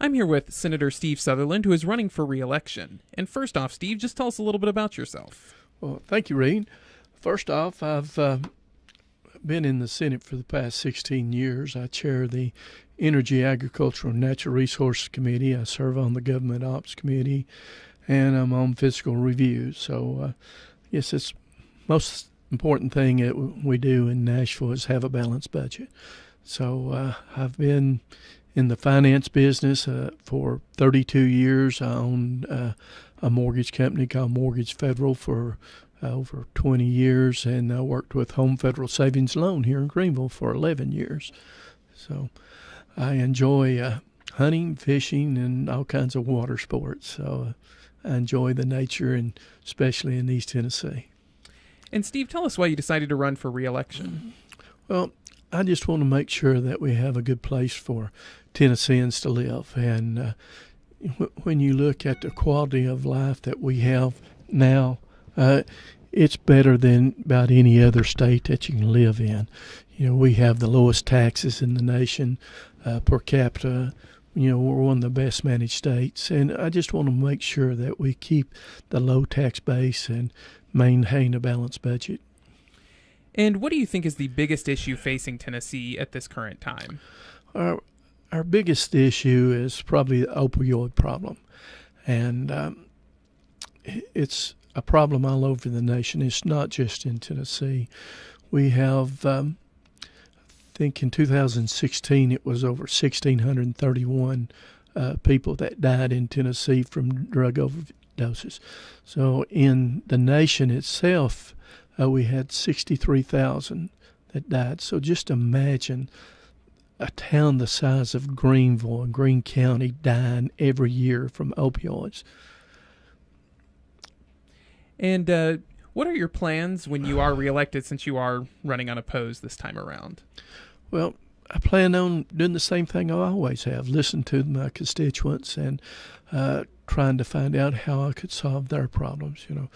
I'm here with Senator Steve Southerland, who is running for re-election. And first off, Steve, just tell us a little bit about yourself. Well, thank you, Reed. First off, I've been in the Senate for the past 16 years. I chair the Energy, Agricultural, and Natural Resources Committee. I serve on the Government Ops Committee, and I'm on Fiscal Review. So, yes, it's most important thing that we do in Nashville is have a balanced budget. So I've been in the finance business for 32 years. I owned a mortgage company called Mortgage Federal for over 20 years, and I worked with Home Federal Savings Loan here in Greenville for 11 years. So I enjoy hunting, fishing, and all kinds of water sports. So I enjoy the nature, and especially in East Tennessee. And Steve, tell us why you decided to run for re-election. Well, I just want to make sure that we have a good place for Tennesseans to live. And when you look at the quality of life that we have now, it's better than about any other state that you can live in. You know, we have the lowest taxes in the nation per capita. You know, we're one of the best managed states. And I just want to make sure that we keep the low tax base and maintain a balanced budget. And what do you think is the biggest issue facing Tennessee at this current time? Our biggest issue is probably the opioid problem. And it's a problem all over the nation. It's not just in Tennessee. We have, I think in 2016, it was over 1,631 people that died in Tennessee from drug overdoses. So in the nation itself, we had 63,000 that died. So just imagine a town the size of Greenville and Greene County dying every year from opioids. And what are your plans when you are reelected, since you are running unopposed this time around? Well, I plan on doing the same thing I always have, listen to my constituents and trying to find out how I could solve their problems. You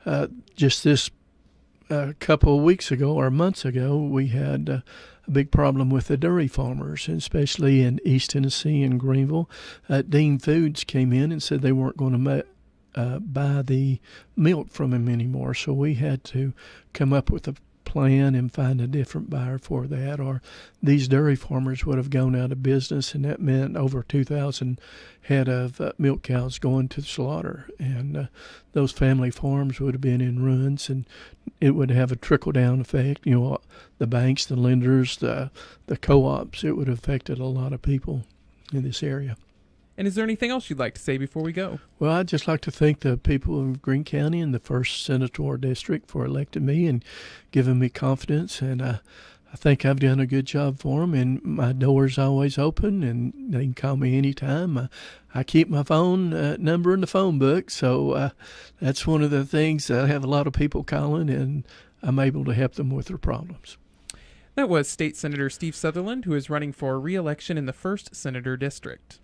know, just this a couple of weeks ago or months ago, we had a big problem with the dairy farmers, and especially in East Tennessee and Greenville. Dean Foods came in and said they weren't going to buy the milk from him anymore. So we had to come up with a plan and find a different buyer for that, or these dairy farmers would have gone out of business, and that meant over 2,000 head of milk cows going to slaughter, and those family farms would have been in ruins, and it would have a trickle-down effect. You know, the banks, the lenders, the co-ops, it would have affected a lot of people in this area. And is there anything else you'd like to say before we go? Well, I'd just like to thank the people of Greene County and the 1st Senatorial District for electing me and giving me confidence. And I think I've done a good job for them. And my door's always open, and they can call me anytime. I keep my phone number in the phone book, so that's one of the things. I have a lot of people calling, and I'm able to help them with their problems. That was State Senator Steve Southerland, who is running for re-election in the 1st Senator District.